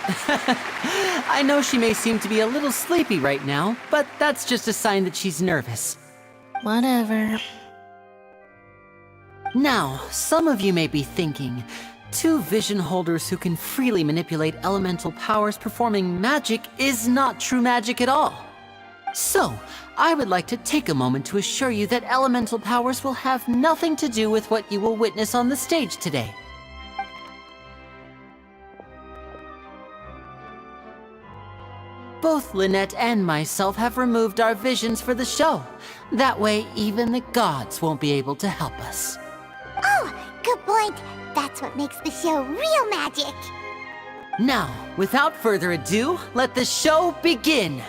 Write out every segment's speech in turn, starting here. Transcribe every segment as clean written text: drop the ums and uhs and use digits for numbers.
I know she may seem to be a little sleepy right now, but that's just a sign that she's nervous. Whatever. Now, some of you may be thinking, two vision holders who can freely manipulate elemental powers performing magic is not true magic at all. So, I would like to take a moment to assure you that elemental powers will have nothing to do with what you will witness on the stage today. Both Lynette and myself have removed our visions for the show. That way, even the gods won't be able to help us. Oh, good point. That's what makes the show real magic. Now, without further ado, let the show begin.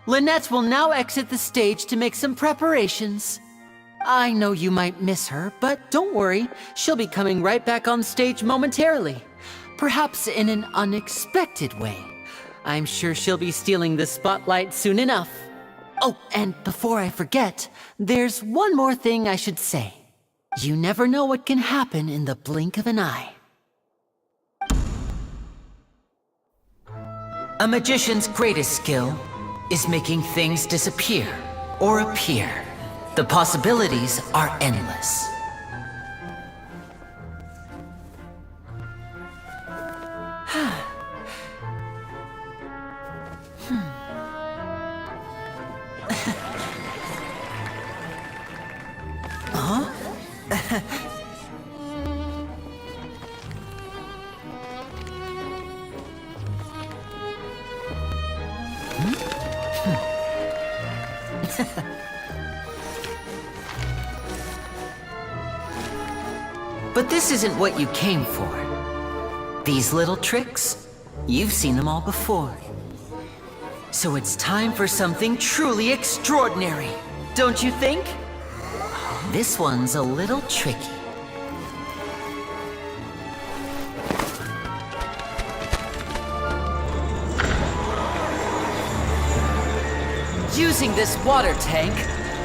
Lynette will now exit the stage to make some preparations. I know you might miss her, but don't worry, she'll be coming right back on stage momentarily. Perhaps in an unexpected way. I'm sure she'll be stealing the spotlight soon enough. Oh, and before I forget, there's one more thing I should say. You never know what can happen in the blink of an eye. A magician's greatest skill is making things disappear or appear. The possibilities are endless. But this isn't what you came for. These little tricks, you've seen them all before. So it's time for something truly extraordinary, don't you think? This one's a little tricky. Using this water tank,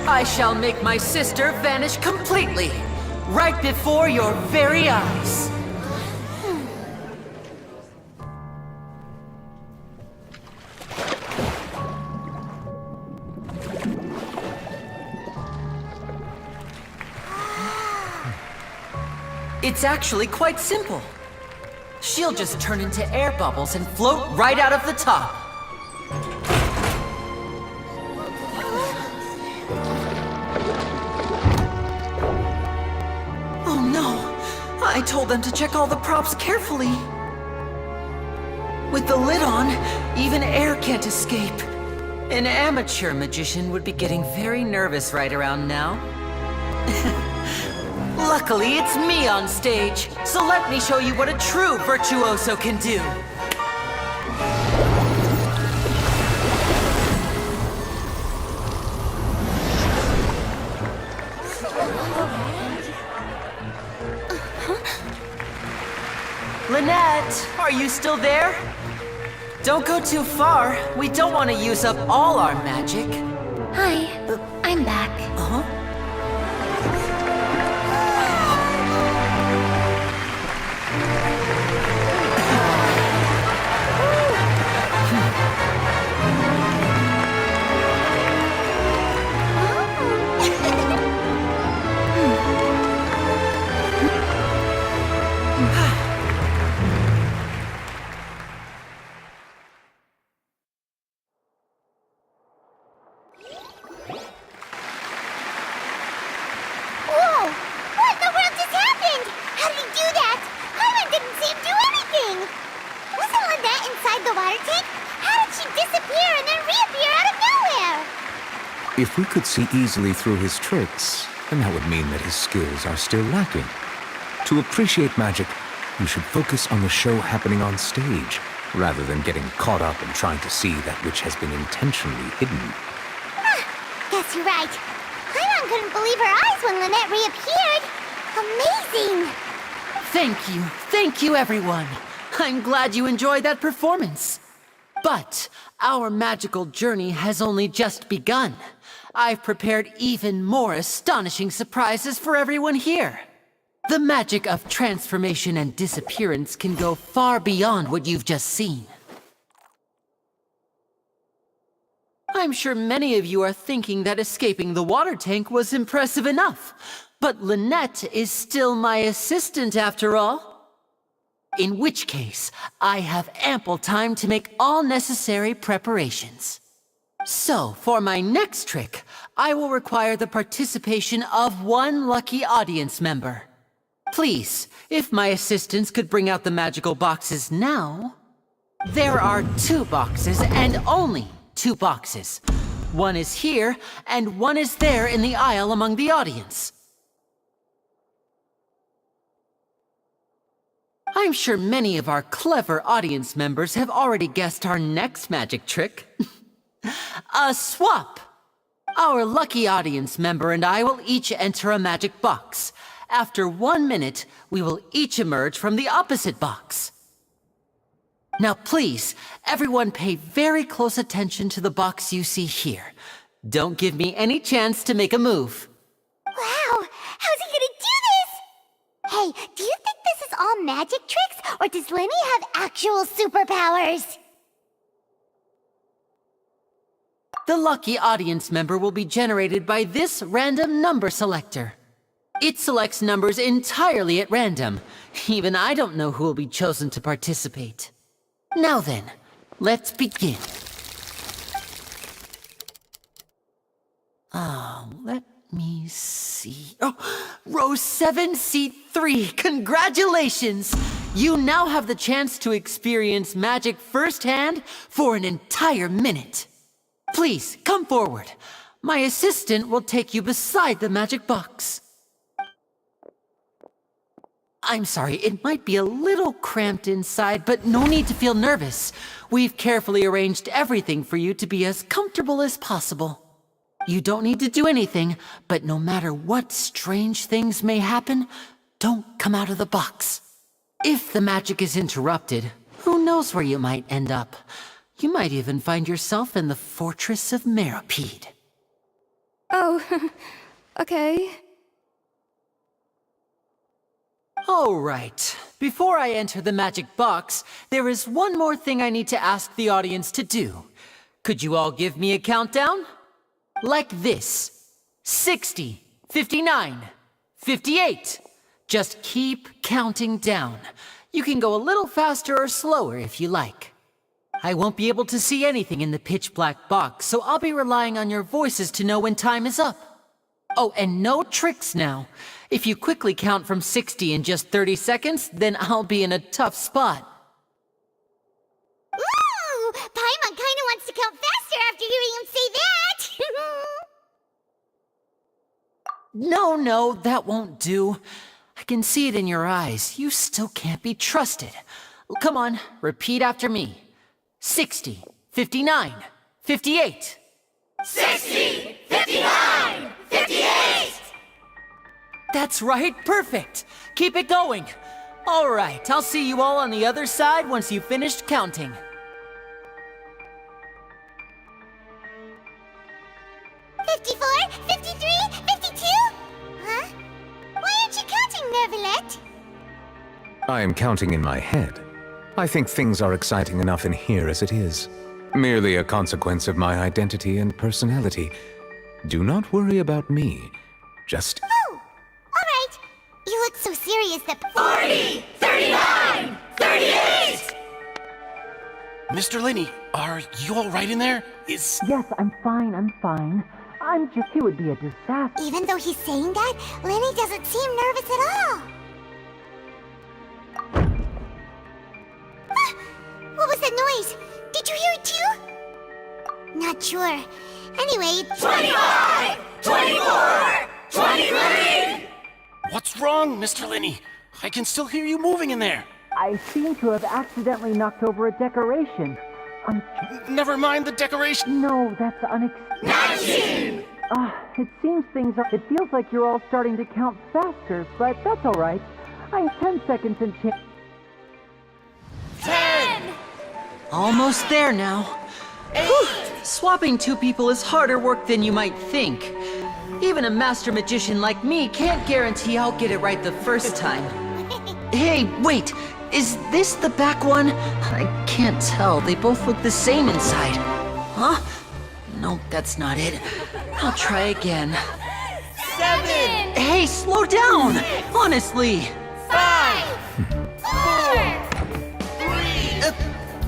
I shall make my sister vanish completely, right before your very eyes. It's actually quite simple. She'll just turn into air bubbles and float right out of the top. Oh no! I told them to check all the props carefully. With the lid on, even air can't escape. An amateur magician would be getting very nervous right around now. Luckily, it's me on stage, so let me show you what a true virtuoso can do. Lynette, are you still there? Don't go too far. We don't want to use up all our magic. Hi, I'm back. Uh-huh. Whoa! What in the world just happened? How did he do that? Hyman didn't see him do anything! Wasn't Lynette inside the water tank? How did she disappear and then reappear out of nowhere? If we could see easily through his tricks, then that would mean that his skills are still lacking. To appreciate magic, you should focus on the show happening on stage, rather than getting caught up in trying to see that which has been intentionally hidden. Guess you're right. Hyman couldn't believe her eyes when Lynette reappeared. Amazing! Thank you everyone. I'm glad you enjoyed that performance. But our magical journey has only just begun. I've prepared even more astonishing surprises for everyone here. The magic of transformation and disappearance can go far beyond what you've just seen. I'm sure many of you are thinking that escaping the water tank was impressive enough. But Lynette is still my assistant after all. In which case, I have ample time to make all necessary preparations. So, for my next trick, I will require the participation of one lucky audience member. Please, if my assistants could bring out the magical boxes now. There are 2 boxes and only 2 boxes. One is here and one is there in the aisle among the audience. I'm sure many of our clever audience members have already guessed our next magic trick. A swap! Our lucky audience member and I will each enter a magic box. After 1 minute, we will each emerge from the opposite box. Now please, everyone pay very close attention to the box you see here. Don't give me any chance to make a move. Wow! How's he gonna do this? Hey, do you think this is all magic tricks, or does Lenny have actual superpowers? The lucky audience member will be generated by this random number selector. It selects numbers entirely at random. Even I don't know who will be chosen to participate. Now then, let's begin. Let me see. Oh, row 7, seat 3. Congratulations! You now have the chance to experience magic firsthand for an entire minute. Please, come forward. My assistant will take you beside the magic box. I'm sorry, it might be a little cramped inside, but no need to feel nervous. We've carefully arranged everything for you to be as comfortable as possible. You don't need to do anything, but no matter what strange things may happen, don't come out of the box. If the magic is interrupted, who knows where you might end up? You might even find yourself in the Fortress of Meropide. Oh, okay. All right. Before I enter the magic box, there is one more thing I need to ask the audience to do. Could you all give me a countdown? Like this. 60, 59, 58. Just keep counting down. You can go a little faster or slower if you like. I won't be able to see anything in the pitch black box, so I'll be relying on your voices to know when time is up. Oh, and no tricks now. If you quickly count from 60 in just 30 seconds, then I'll be in a tough spot. Ooh! Paimon kinda wants to count faster after hearing him say that! No, that won't do. I can see it in your eyes. You still can't be trusted. Come on, repeat after me. 60, 59, 58. 60! 59! 58! That's right, perfect. Keep it going. All right, I'll see you all on the other side once you've finished counting. $54, $53, $52? Huh? Why aren't you counting, Nervalette? I am counting in my head. I think things are exciting enough in here as it is. Merely a consequence of my identity and personality. Do not worry about me. Just... Oh, all right. You look so serious that... 40, 39, 38! Mr. Linney, are you all right in there? Yes, I'm fine. It would be a disaster. Even though he's saying that, Lenny doesn't seem nervous at all. Ah, what was that noise? Did you hear it too? Not sure. Anyway... 25! 24! 23! What's wrong, Mr. Linney? I can still hear you moving in there. I seem to have accidentally knocked over a decoration. Never mind the decoration. No, that's unexpected. 19! It seems it feels like you're all starting to count faster, but that's all right. I'm 10 seconds in 10! Almost there now. Whew. Swapping 2 people is harder work than you might think. Even a master magician like me can't guarantee I'll get it right the first time. Hey, wait! Is this the back one? I can't tell. They both look the same inside. Huh? No, that's not it. I'll try again. 7, Hey, slow down! Honestly! 5, 4, 3,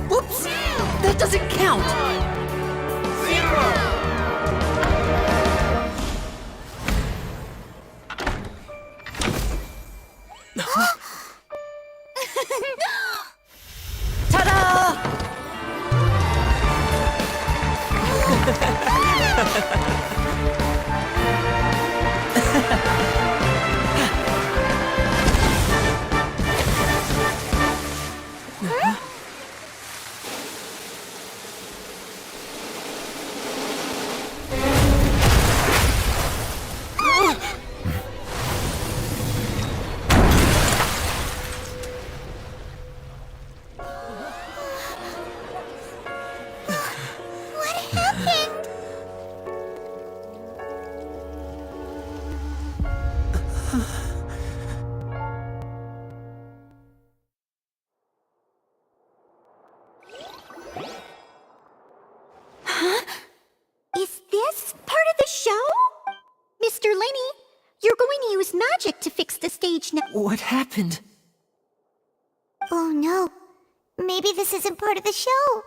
Whoops! That doesn't count! 0. Ta-da! What happened? Is this part of the show? Mr. Lenny, you're going to use magic to fix the stage now. What happened? Oh no. Maybe this isn't part of the show.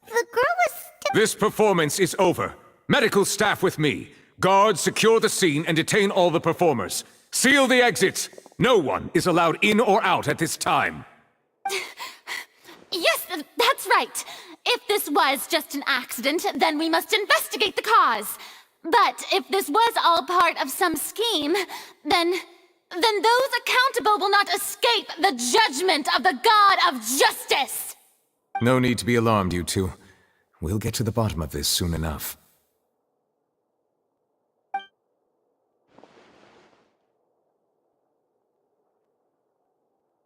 The girl was... This performance is over. Medical staff with me. Guards, secure the scene and detain all the performers. Seal the exits. No one is allowed in or out at this time. Yes, that's right. If this was just an accident, then we must investigate the cause. But if this was all part of some scheme, then those accountable will not escape the judgment of the God of Justice. No need to be alarmed, you two. We'll get to the bottom of this soon enough.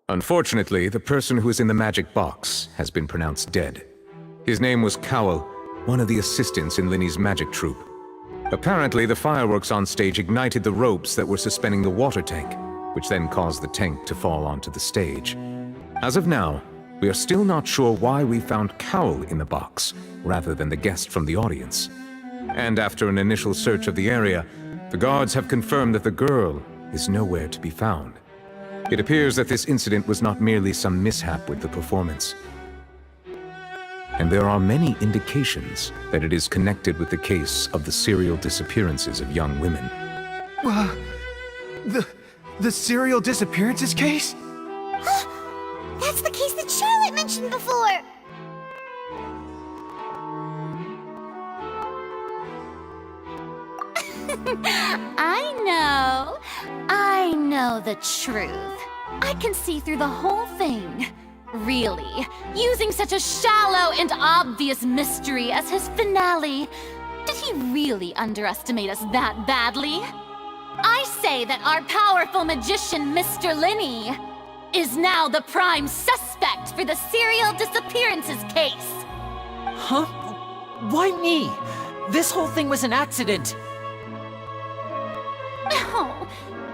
Unfortunately, the person who is in the magic box has been pronounced dead. His name was Cowell, one of the assistants in Linny's magic troupe. Apparently, the fireworks on stage ignited the ropes that were suspending the water tank, which then caused the tank to fall onto the stage. As of now, we are still not sure why we found Cowell in the box, rather than the guest from the audience. And after an initial search of the area, the guards have confirmed that the girl is nowhere to be found. It appears that this incident was not merely some mishap with the performance. And there are many indications that it is connected with the case of the serial disappearances of young women. The serial disappearances case? That's the case that Charlotte mentioned before! I know the truth. I can see through the whole thing. Really, using such a shallow and obvious mystery as his finale. Did he really underestimate us that badly? I say that our powerful magician, Mr. Lenny, is now the prime suspect for the serial disappearances case. Huh? Why me? This whole thing was an accident. No,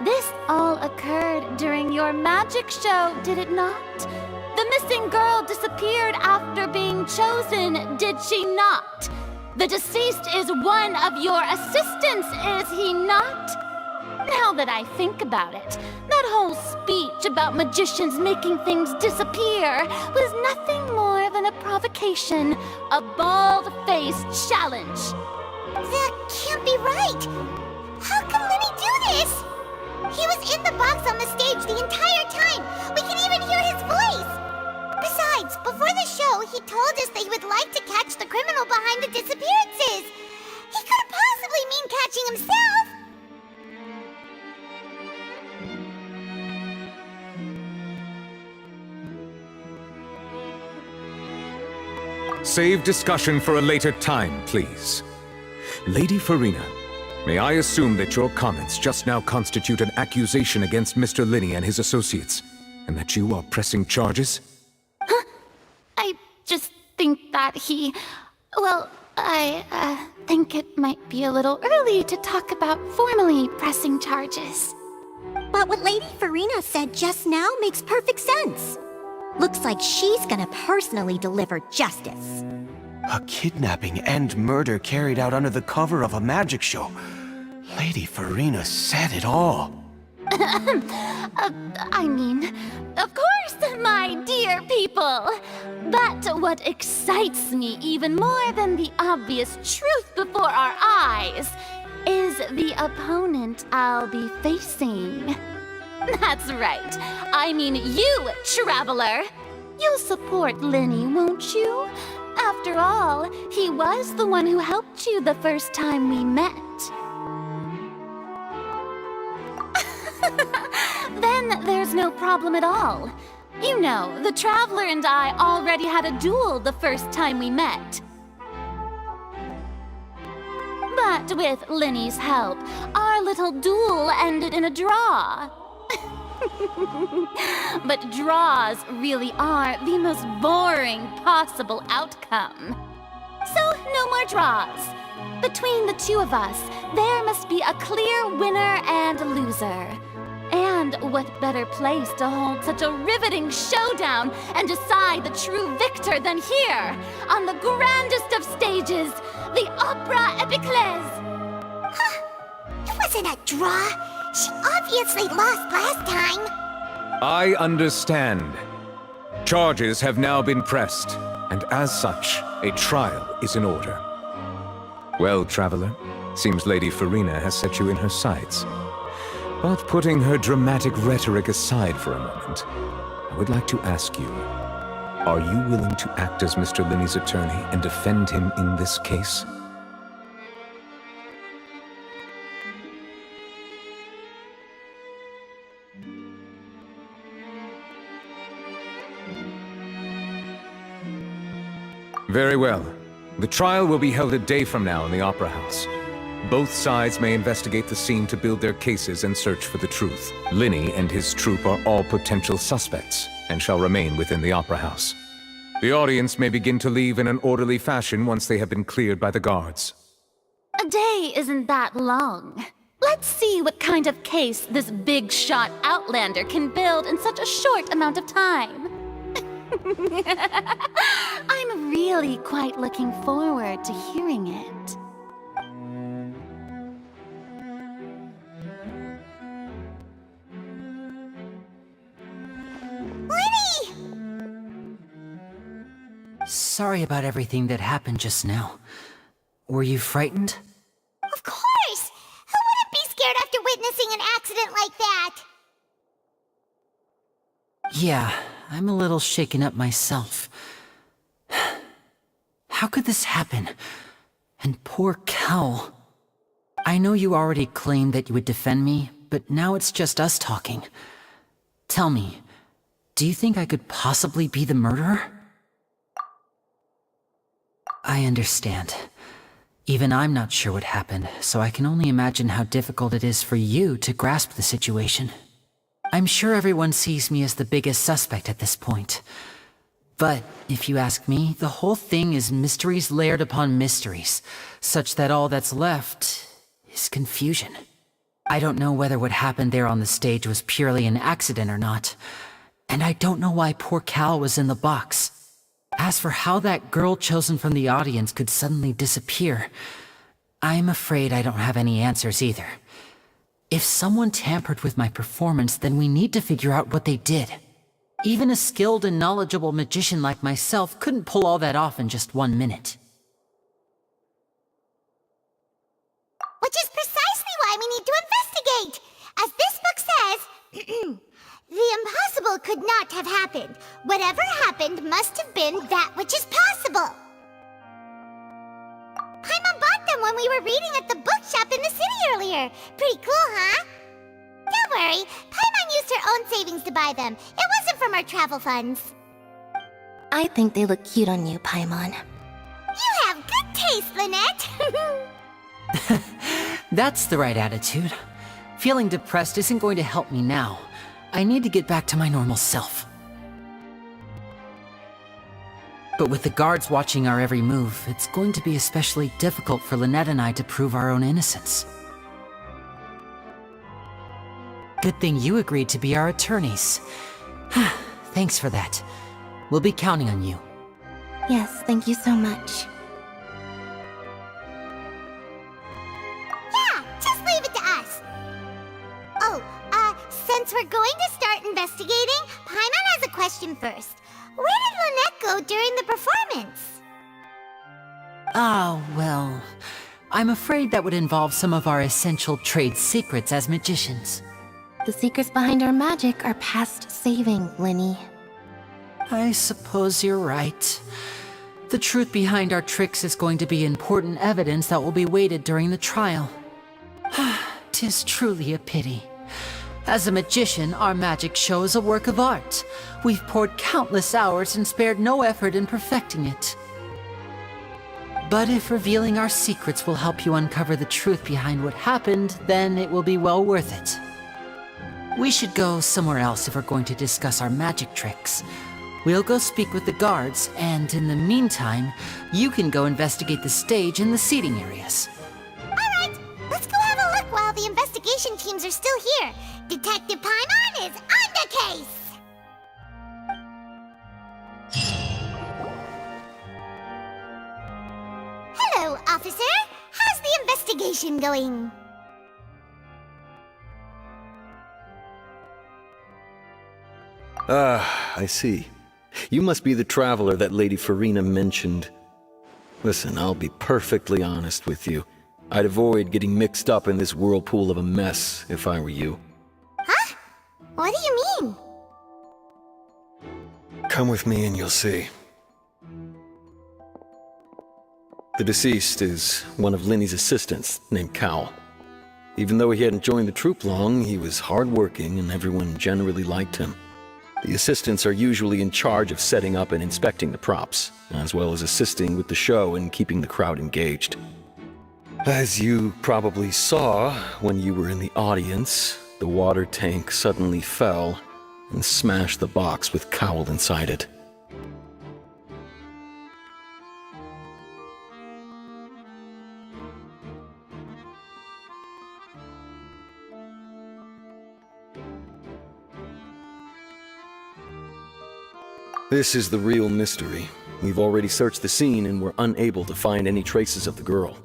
this all occurred during your magic show, did it not? The missing girl disappeared after being chosen, did she not? The deceased is one of your assistants, is he not? Now that I think about it, that whole speech about magicians making things disappear was nothing more than a provocation, a bald-faced challenge. That can't be right! How can Lenny do this? He was in the box on the stage the entire time! We can even hear his voice! Besides, before the show, he told us that he would like to catch the criminal behind the disappearances! He couldn't possibly mean catching himself! Save discussion for a later time, please. Lady Farina, may I assume that your comments just now constitute an accusation against Mr. Lenny and his associates, and that you are pressing charges? I just think that I think it might be a little early to talk about formally pressing charges. But what Lady Farina said just now makes perfect sense. Looks like she's gonna personally deliver justice. A kidnapping and murder carried out under the cover of a magic show. Lady Farina said it all. I mean, of course, my dear people. But what excites me even more than the obvious truth before our eyes is the opponent I'll be facing. That's right. I mean you, Traveler. You'll support Lenny, won't you? After all, he was the one who helped you the first time we met. Then there's no problem at all. You know, the Traveler and I already had a duel the first time we met. But with Lenny's help, our little duel ended in a draw. But draws really are the most boring possible outcome. So, no more draws. Between the two of us, there must be a clear winner and loser. And what better place to hold such a riveting showdown and decide the true victor than here, on the grandest of stages, the Opera Epiclese! It wasn't a draw. She obviously lost last time. I understand. Charges have now been pressed, and as such, a trial is in order. Well, Traveler, seems Lady Farina has set you in her sights. But putting her dramatic rhetoric aside for a moment, I would like to ask you, are you willing to act as Mr. Lenny's attorney and defend him in this case? Very well. The trial will be held a day from now in the Opera House. Both sides may investigate the scene to build their cases and search for the truth. Lenny and his troupe are all potential suspects and shall remain within the Opera House. The audience may begin to leave in an orderly fashion once they have been cleared by the guards. A day isn't that long. Let's see what kind of case this big-shot Outlander can build in such a short amount of time. I'm really quite looking forward to hearing it. Sorry about everything that happened just now. Were you frightened? Of course! Who wouldn't be scared after witnessing an accident like that? Yeah, I'm a little shaken up myself. How could this happen? And poor Cal. I know you already claimed that you would defend me, but now it's just us talking. Tell me, do you think I could possibly be the murderer? I understand. Even I'm not sure what happened, so I can only imagine how difficult it is for you to grasp the situation. I'm sure everyone sees me as the biggest suspect at this point. But, if you ask me, the whole thing is mysteries layered upon mysteries, such that all that's left is confusion. I don't know whether what happened there on the stage was purely an accident or not, and I don't know why poor Cal was in the box. As for how that girl chosen from the audience could suddenly disappear, I'm afraid I don't have any answers either. If someone tampered with my performance, then we need to figure out what they did. Even a skilled and knowledgeable magician like myself couldn't pull all that off in just 1 minute. Which is precisely why we need to investigate! As this book says, the impossible could not have happened. Whatever happened must have been that which is possible. Paimon bought them when we were reading at the bookshop in the city earlier. Pretty cool, huh? Don't worry, Paimon used her own savings to buy them. It wasn't from our travel funds. I think they look cute on you, Paimon. You have good taste, Lynette. That's the right attitude. Feeling depressed isn't going to help me now. I need to get back to my normal self. But with the guards watching our every move, it's going to be especially difficult for Lynette and I to prove our own innocence. Good thing you agreed to be our attorneys. Thanks for that. We'll be counting on you. Yes, thank you so much. we're going to start investigating, Paimon has a question first. Where did Lynette go during the performance? Oh, well, I'm afraid that would involve some of our essential trade secrets as magicians. The secrets behind our magic are past saving, Linny. I suppose you're right. The truth behind our tricks is going to be important evidence that will be weighted during the trial. 'Tis truly a pity. As a magician, our magic show is a work of art. We've poured countless hours and spared no effort in perfecting it. But if revealing our secrets will help you uncover the truth behind what happened, then it will be well worth it. We should go somewhere else if we're going to discuss our magic tricks. We'll go speak with the guards, and in the meantime, you can go investigate the stage and the seating areas. Alright, let's go have a look while the investigation teams are still here. Detective Paimon is on the case! Hello, officer. How's the investigation going? I see. You must be the traveler that Lady Farina mentioned. Listen, I'll be perfectly honest with you. I'd avoid getting mixed up in this whirlpool of a mess if I were you. Huh? What do you mean? Come with me and you'll see. The deceased is one of Linny's assistants named Cal. Even though he hadn't joined the troupe long, he was hardworking and everyone generally liked him. The assistants are usually in charge of setting up and inspecting the props, as well as assisting with the show and keeping the crowd engaged. As you probably saw when you were in the audience, the water tank suddenly fell and smashed the box with Cowl inside it. This is the real mystery. We've already searched the scene and were unable to find any traces of the girl.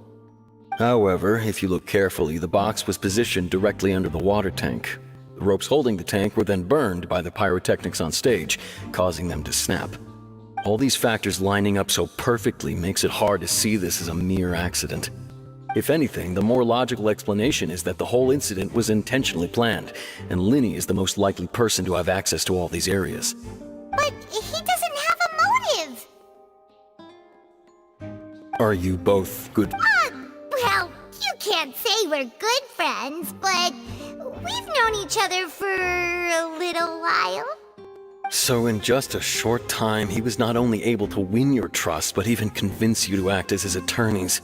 However, if you look carefully, the box was positioned directly under the water tank. The ropes holding the tank were then burned by the pyrotechnics on stage, causing them to snap. All these factors lining up so perfectly makes it hard to see this as a mere accident. If anything, the more logical explanation is that the whole incident was intentionally planned, and Linny is the most likely person to have access to all these areas. But he doesn't have a motive! Are you both good? Well, you can't say we're good friends, but we've known each other for a little while. So in just a short time, he was not only able to win your trust, but even convince you to act as his attorneys.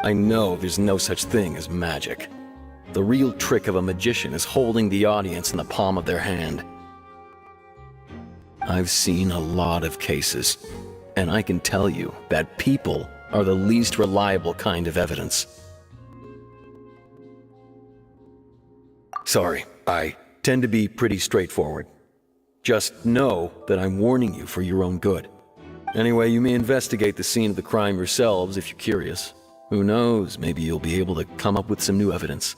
I know there's no such thing as magic. The real trick of a magician is holding the audience in the palm of their hand. I've seen a lot of cases, and I can tell you that people are the least reliable kind of evidence. Sorry, I tend to be pretty straightforward. Just know that I'm warning you for your own good. Anyway, you may investigate the scene of the crime yourselves if you're curious. Who knows, maybe you'll be able to come up with some new evidence.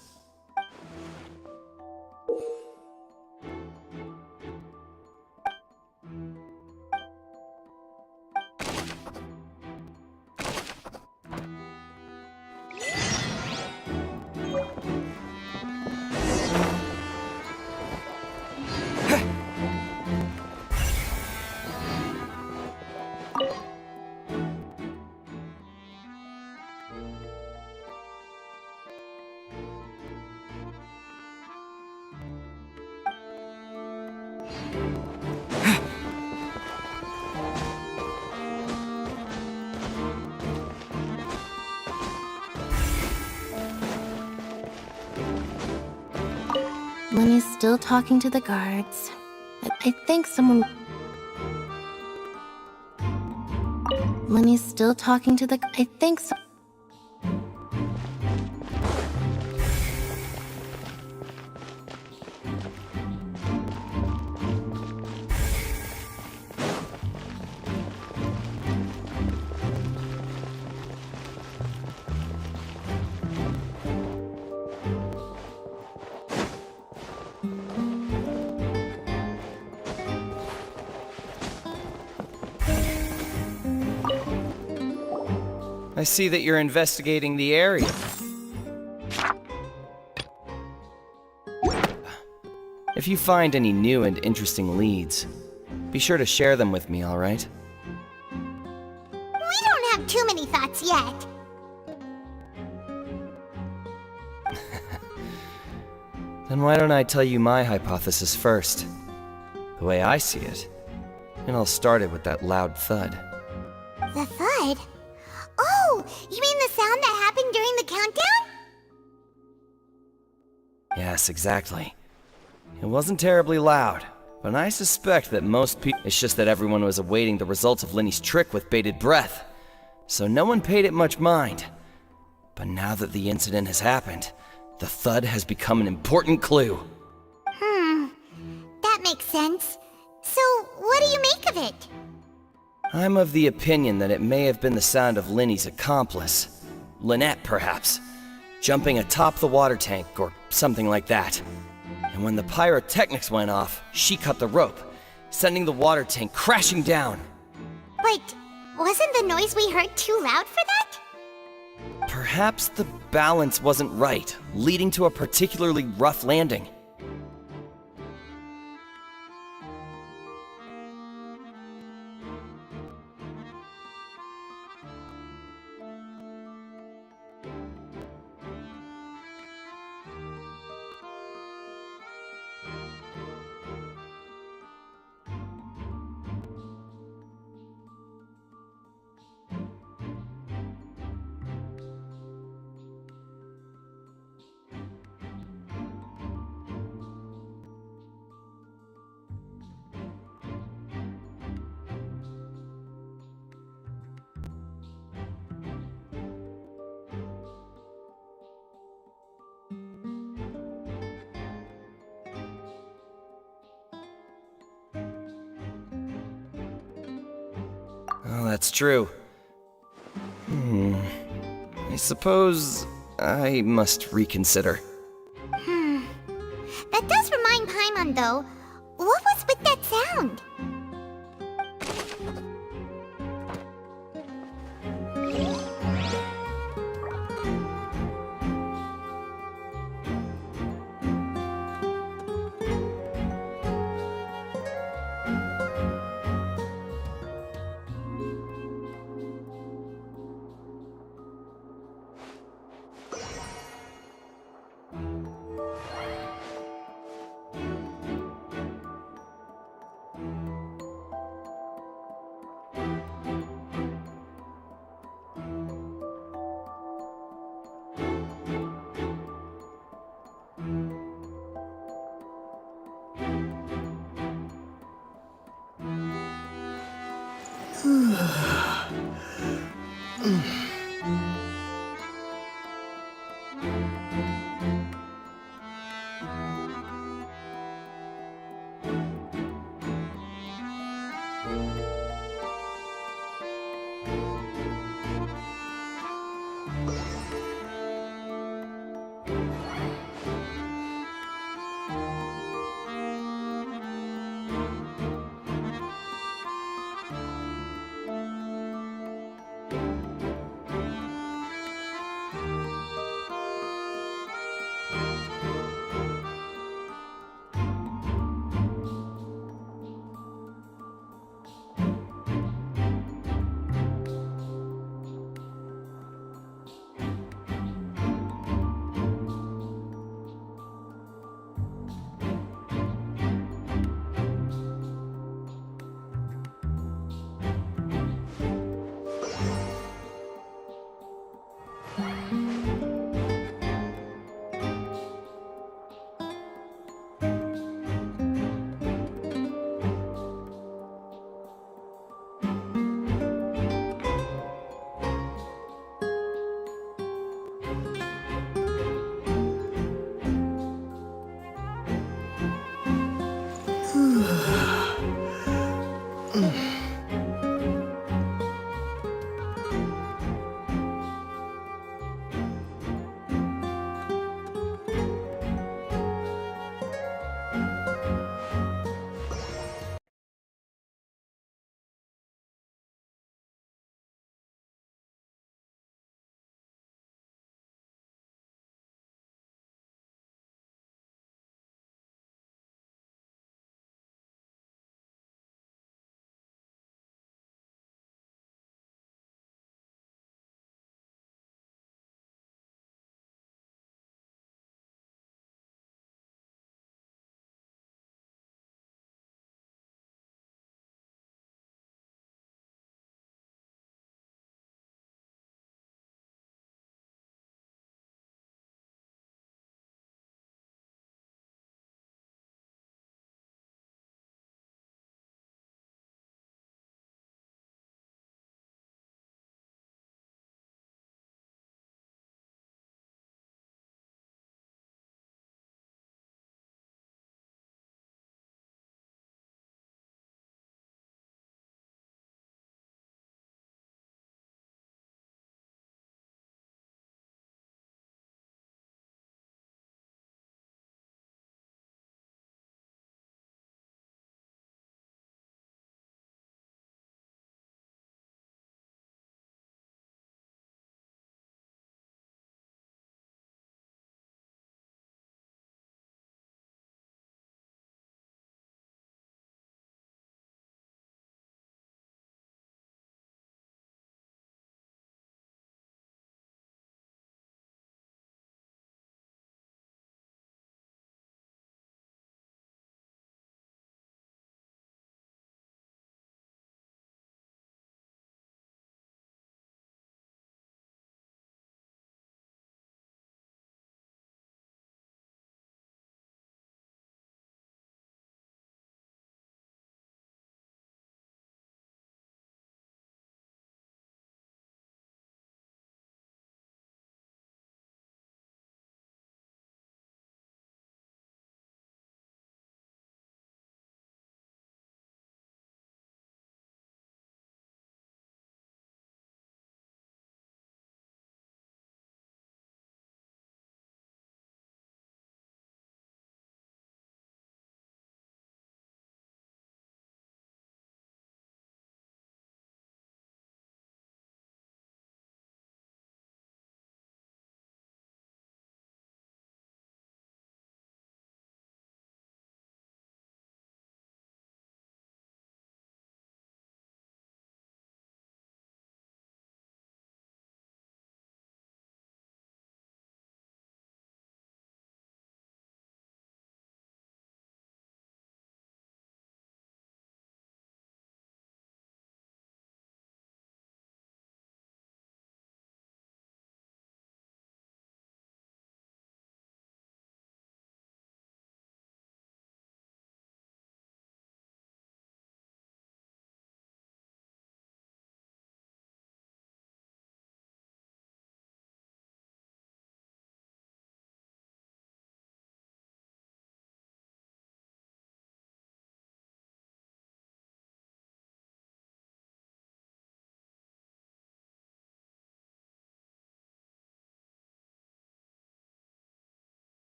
Linny's still talking to the guards. I think someone... Linny's still talking to the... I think so... I see that you're investigating the area. If you find any new and interesting leads, be sure to share them with me, alright? We don't have too many thoughts yet. Then why don't I tell you my hypothesis first? The way I see it. It all started with that loud thud. The thud? Oh, you mean the sound that happened during the countdown? Yes, exactly. It wasn't terribly loud, but I suspect that most people... It's just that everyone was awaiting the results of Linny's trick with bated breath, so no one paid it much mind. But now that the incident has happened, the thud has become an important clue. That makes sense. So, what do you make of it? I'm of the opinion that it may have been the sound of Linny's accomplice. Lynette, perhaps. Jumping atop the water tank, or something like that. And when the pyrotechnics went off, she cut the rope, sending the water tank crashing down. But wasn't the noise we heard too loud for that? Perhaps the balance wasn't right, leading to a particularly rough landing. Oh, that's true. I suppose I must reconsider. That does remind Paimon, though. What was with that sound?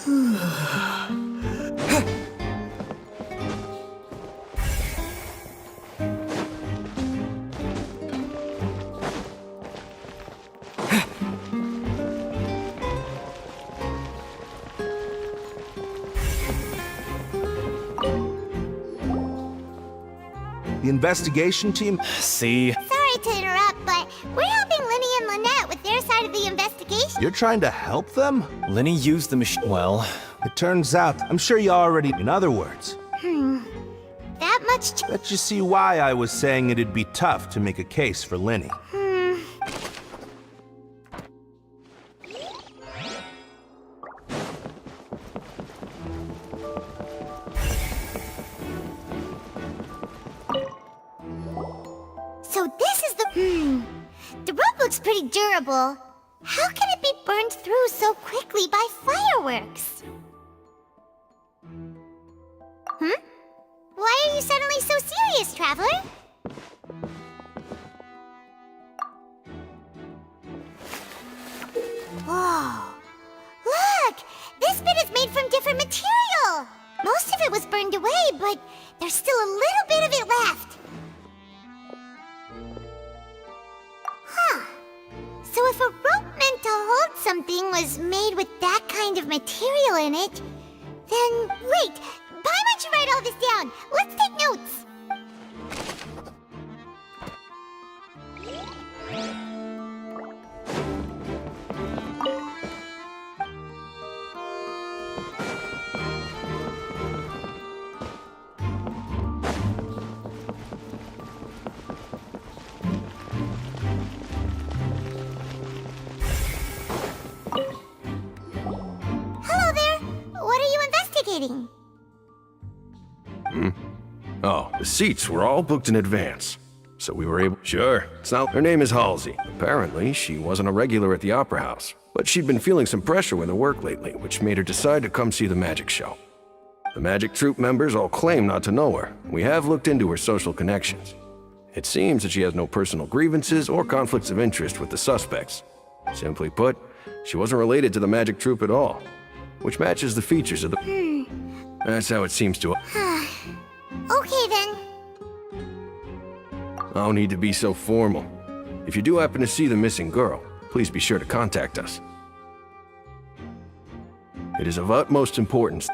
The investigation team? See? Sorry to interrupt, but we're helping Linny and Lynette with their side of the investigation. You're trying to help them? Lenny used the machine. Well, It turns out, I'm sure you already. In other words, That much let you see why I was saying it'd be tough to make a case for Linny. So this is the... The rope looks pretty durable. How can it be burned through so quickly by fireworks? Why are you suddenly so serious, Traveler? Whoa. Look! This bit is made from different material! Most of it was burned away, but there's still a little bit of it left. Huh. So if a rope meant to hold something was made with that kind of material in it, then wait, why don't you write all this down? Let's take notes. Hello there. What are you investigating? Oh, the seats were all booked in advance. So we were able... Sure. It's not... Her name is Halsey. Apparently, she wasn't a regular at the Opera House. But she'd been feeling some pressure with her work lately, which made her decide to come see the magic show. The magic troupe members all claim not to know her. We have looked into her social connections. It seems that she has no personal grievances or conflicts of interest with the suspects. Simply put, she wasn't related to the magic troupe at all, which matches the features of the... That's how it seems to... Okay then. No need to be so formal. If you do happen to see the missing girl, please be sure to contact us. It is of utmost importance.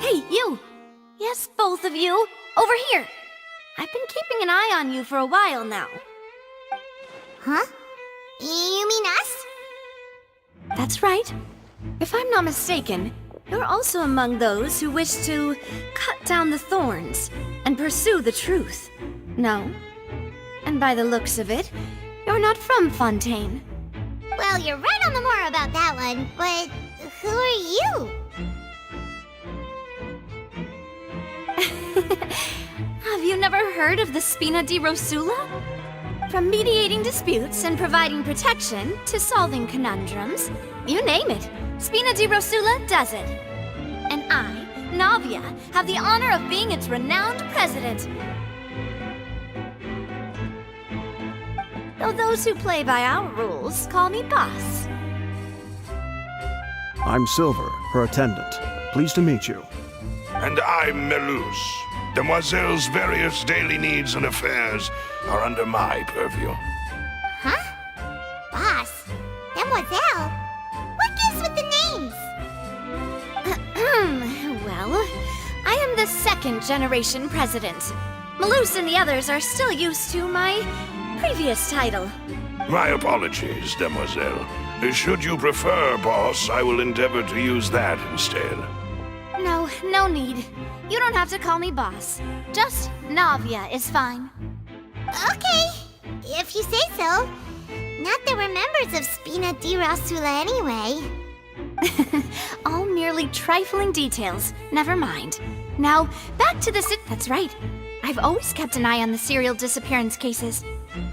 Hey, you! Yes, both of you! Over here! I've been keeping an eye on you for a while now. Huh? You mean us? That's right. If I'm not mistaken, you're also among those who wish to cut down the thorns and pursue the truth. No? And by the looks of it, you're not from Fontaine. Well, you're right on the more about that one, but who are you? Have you never heard of the Spina di Rosula? From mediating disputes and providing protection to solving conundrums, you name it, Spina di Rosula does it. And I, Navia, have the honor of being its renowned president. Though those who play by our rules call me boss. I'm Silver, her attendant. Pleased to meet you. And I'm Melus. Demoiselle's various daily needs and affairs are under my purview. Huh? Boss? Demoiselle? What gives with the names? second-generation president. Malus and the others are still used to my previous title. My apologies, demoiselle. Should you prefer, boss, I will endeavor to use that instead. No, no need. You don't have to call me boss. Just Navia is fine. Okay, if you say so. Not that we're members of Spina di Rasula anyway. All merely trifling details. Never mind. Now, back to the That's right. I've always kept an eye on the serial disappearance cases.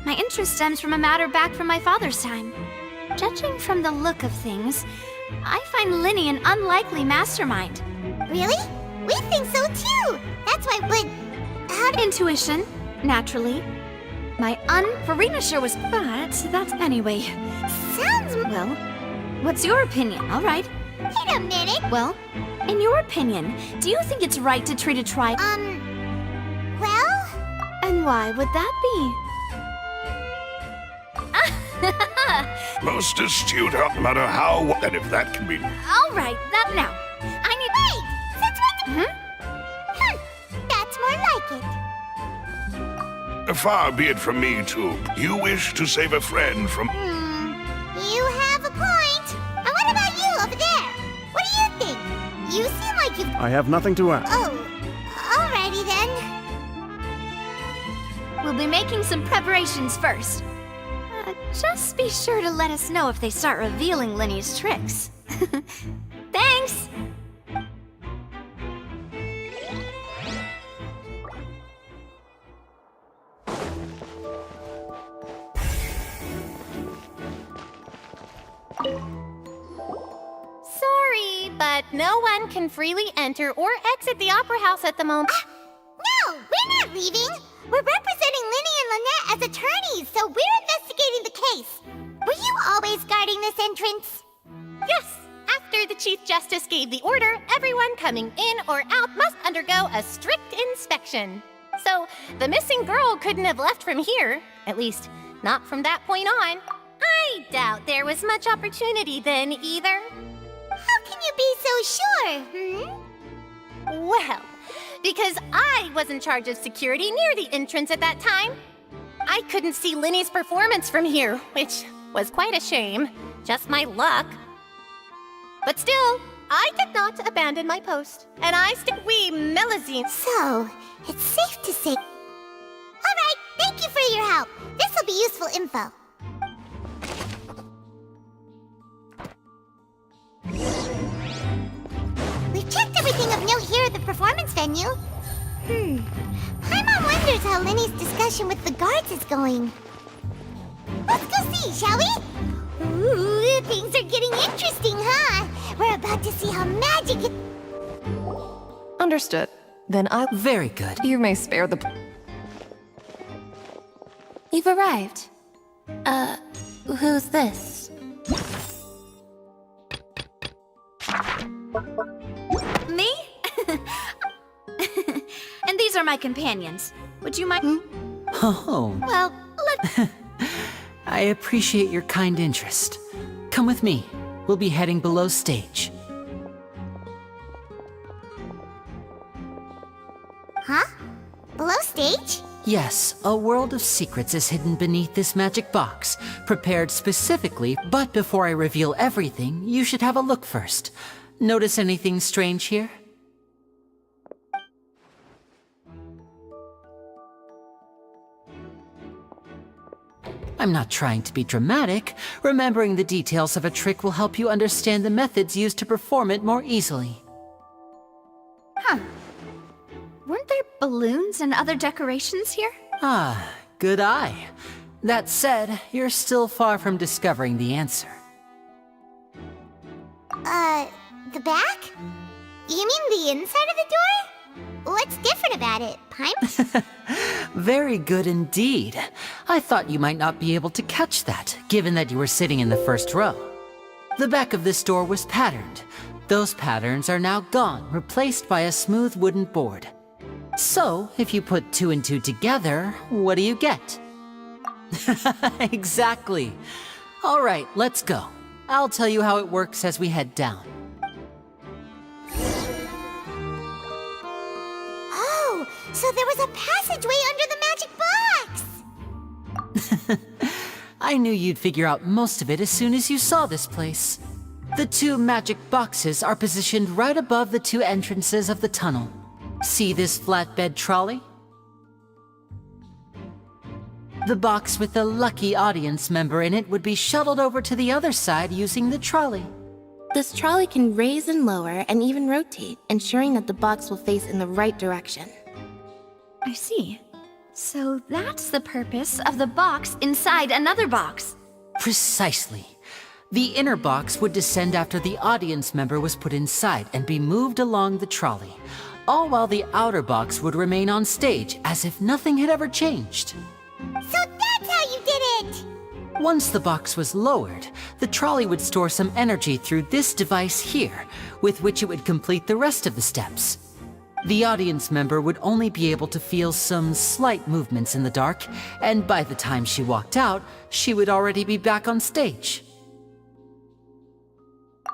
My interest stems from a matter back from my father's time. Judging from the look of things, I find Linny an unlikely mastermind. Really? We think so too! That's why, but... Intuition, naturally. My Farina sure was... But that's anyway. Sounds... Well, what's your opinion? All right. Wait a minute! Well, in your opinion, do you think it's right to treat a tribe... Well? And why would that be? Most astute, no matter how... And if that can be... All right, that now. I need... Wait! Since we're... That's more like it. Far be it from me to... You wish to save a friend from... You have a point. And what about you over there? What do you think? You seem like you've... I have nothing to add. Oh, alrighty then. We'll be making some preparations first. Just be sure to let us know if they start revealing Linny's tricks. Thanks! Sorry, but no one can freely enter or exit the Opera House at the moment. No, we're not leaving. We're representing Linny and Lynette as attorneys, so we're investigating the case. Were you always guarding this entrance? Yes, after the Chief Justice gave the order, everyone coming in or out must undergo a strict inspection. So, the missing girl couldn't have left from here, at least, not from that point on. I doubt there was much opportunity then either. How can you be so sure, Well, because I was in charge of security near the entrance at that time. I couldn't see Linny's performance from here, which was quite a shame. Just my luck. But still, I did not abandon my post, and I we Melazine. So, it's safe to say... Alright, thank you for your help. This will be useful info. We've checked everything of note here at the performance venue. Paimon wonders how Linny's discussion with the guards is going. Let's go see, shall we? Ooh, things are getting interesting, huh? We're about to see how magic... Understood. Then I... Very good. You may spare the... You've arrived. Who's this? Me? And these are my companions. Would you mind? Oh. Well, let... I appreciate your kind interest. Come with me. We'll be heading below stage. Huh? Below stage? Yes, a world of secrets is hidden beneath this magic box, prepared specifically, but before I reveal everything, you should have a look first. Notice anything strange here? I'm not trying to be dramatic. Remembering the details of a trick will help you understand the methods used to perform it more easily. Huh. Weren't there balloons and other decorations here? Ah, good eye. That said, you're still far from discovering the answer. The back? You mean the inside of the door? What's different about it, Paim? Very good indeed. I thought you might not be able to catch that, given that you were sitting in the first row. The back of this door was patterned. Those patterns are now gone, replaced by a smooth wooden board. So, if you put 2 and 2 together, what do you get? Exactly. All right, let's go. I'll tell you how it works as we head down. So there was a passageway under the magic box! I knew you'd figure out most of it as soon as you saw this place. The two magic boxes are positioned right above the two entrances of the tunnel. See this flatbed trolley? The box with the lucky audience member in it would be shuttled over to the other side using the trolley. This trolley can raise and lower and even rotate, ensuring that the box will face in the right direction. I see. So that's the purpose of the box inside another box. Precisely. The inner box would descend after the audience member was put inside and be moved along the trolley, all while the outer box would remain on stage as if nothing had ever changed. So that's how you did it! Once the box was lowered, the trolley would store some energy through this device here, with which it would complete the rest of the steps. The audience member would only be able to feel some slight movements in the dark, and by the time she walked out, she would already be back on stage.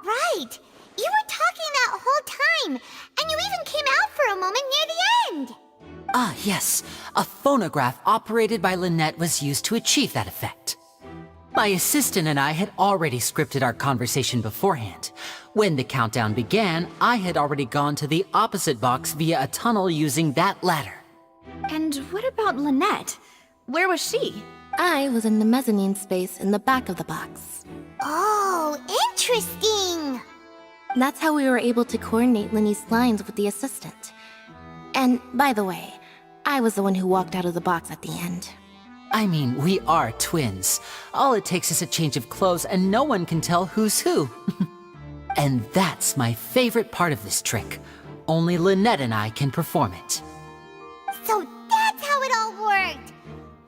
Right! You were talking that whole time, and you even came out for a moment near the end! Ah, yes. A phonograph operated by Lynette was used to achieve that effect. My assistant and I had already scripted our conversation beforehand. When the countdown began, I had already gone to the opposite box via a tunnel using that ladder. And what about Lynette? Where was she? I was in the mezzanine space in the back of the box. Oh, interesting! That's how we were able to coordinate Linny's lines with the assistant. And, by the way, I was the one who walked out of the box at the end. I mean, we are twins. All it takes is a change of clothes and no one can tell who's who. And that's my favorite part of this trick. Only Lynette and I can perform it. So that's how it all worked!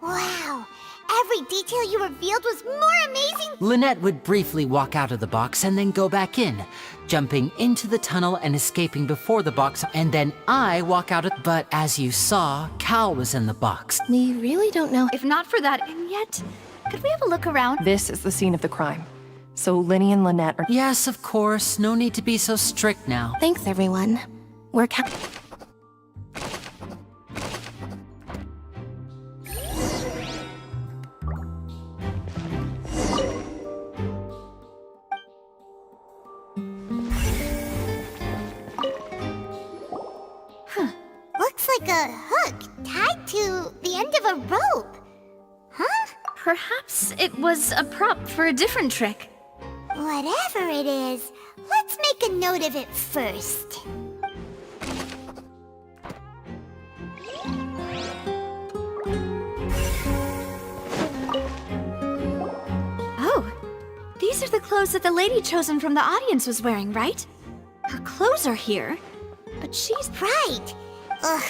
Wow! Every detail you revealed was more amazing! Lynette would briefly walk out of the box and then go back in, jumping into the tunnel and escaping before the box, and then I walk out of... But as you saw, Cal was in the box. We really don't know... If not for that, and yet, could we have a look around? This is the scene of the crime. So Linny and Lynette are... Yes, of course. No need to be so strict now. Thanks, everyone. We're Looks like a hook tied to the end of a rope. Huh? Perhaps it was a prop for a different trick. Whatever it is, let's make a note of it first. Oh, these are the clothes that the lady chosen from the audience was wearing, right? Her clothes are here, but she's... Right! Ugh.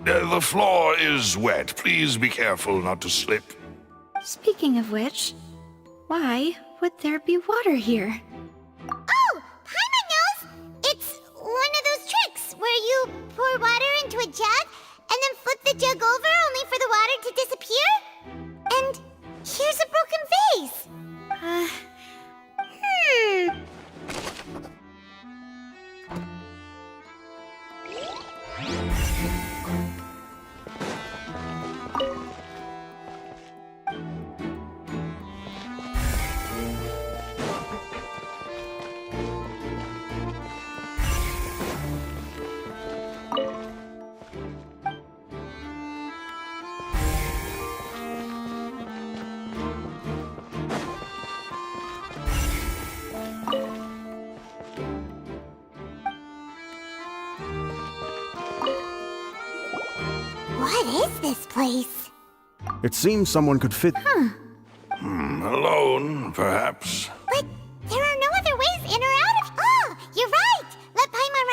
The floor is wet. Please be careful not to slip. Speaking of which, why would there be water here? Oh! Paimon knows! It's one of those tricks where you pour water into a jug and then flip the jug over only for the water to disappear? And here's a broken vase! What is this place? It seems someone could fit... Alone, perhaps. But there are no other ways in or out of... Oh, you're right! Let Paimon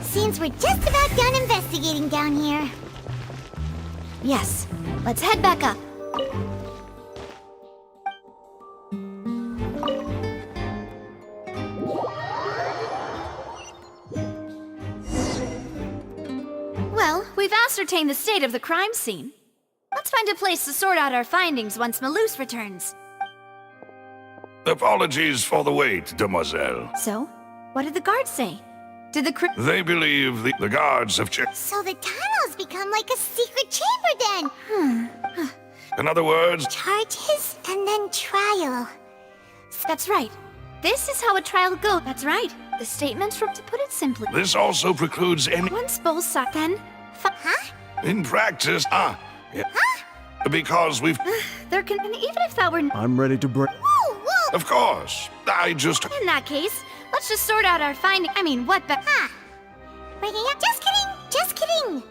Seems we're just about done investigating down here. Yes, let's head back up. Well, we've ascertained the state of the crime scene. Let's find a place to sort out our findings once Malus returns. Apologies for the wait, demoiselle. So, what did the guards say? Did the They believe the guards have checked. So the tunnels become like a secret chamber then. In other words, Charges and then trial. That's right. This is how a trial goes. That's right. The statements were, to put it simply. this also precludes any. Once both sides, then... In practice, yeah. Because we've. There can... And even if that were... I'm ready to break. Whoa, whoa! Of course. I just. In that case, let's just sort out our findings. I mean, what the... Breaking up? Just kidding! Just kidding!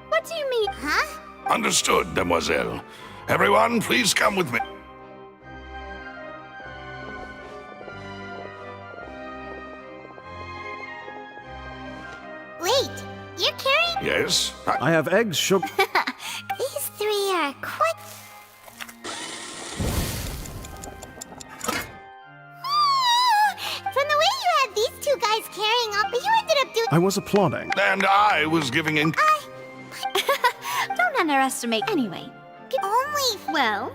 What do you mean? Understood, demoiselle. Everyone, please come with me. Wait, you're carrying? Yes? I have eggs, sugar. These three are quite... From the way you had these two guys carrying on, but you ended up doing... I was applauding. And I was giving in. Don't underestimate. Anyway. Only... Well...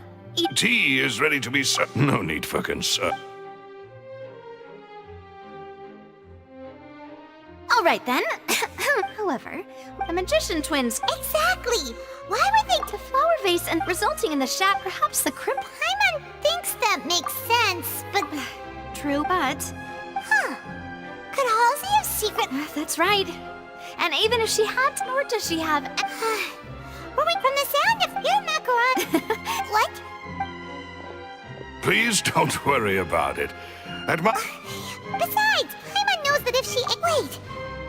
Tea is ready to be served. No need for concern. All right, then. However, the magician twins... Exactly! Why would they... The flower vase and resulting in the shat, perhaps the crimp... Paimon thinks that makes sense, but... True, but... Could Halsey have secret... That's right. And even if she had, nor does she have... Were we from the sound of your macaron? What? Please don't worry about it. At my. Besides, Paimon knows that if she... Wait!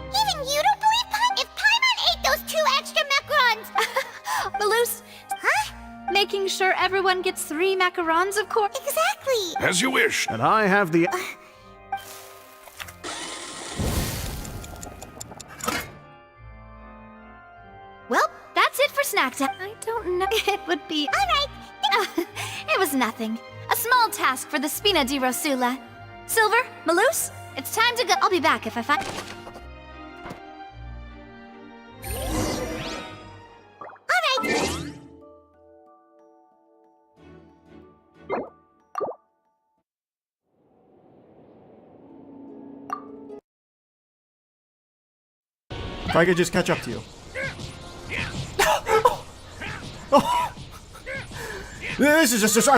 Even you don't believe if Paimon ate those 2 extra macarons? Malus... Making sure everyone gets 3 macarons, of course. Exactly! As you wish. And I have the... Well, that's it for snack time. I don't know. It would be... Alright. It was nothing. A small task for the Spina di Rosula. Silver, Malus, it's time to go. I'll be back if I find... Alright. If I could just catch up to you. This is just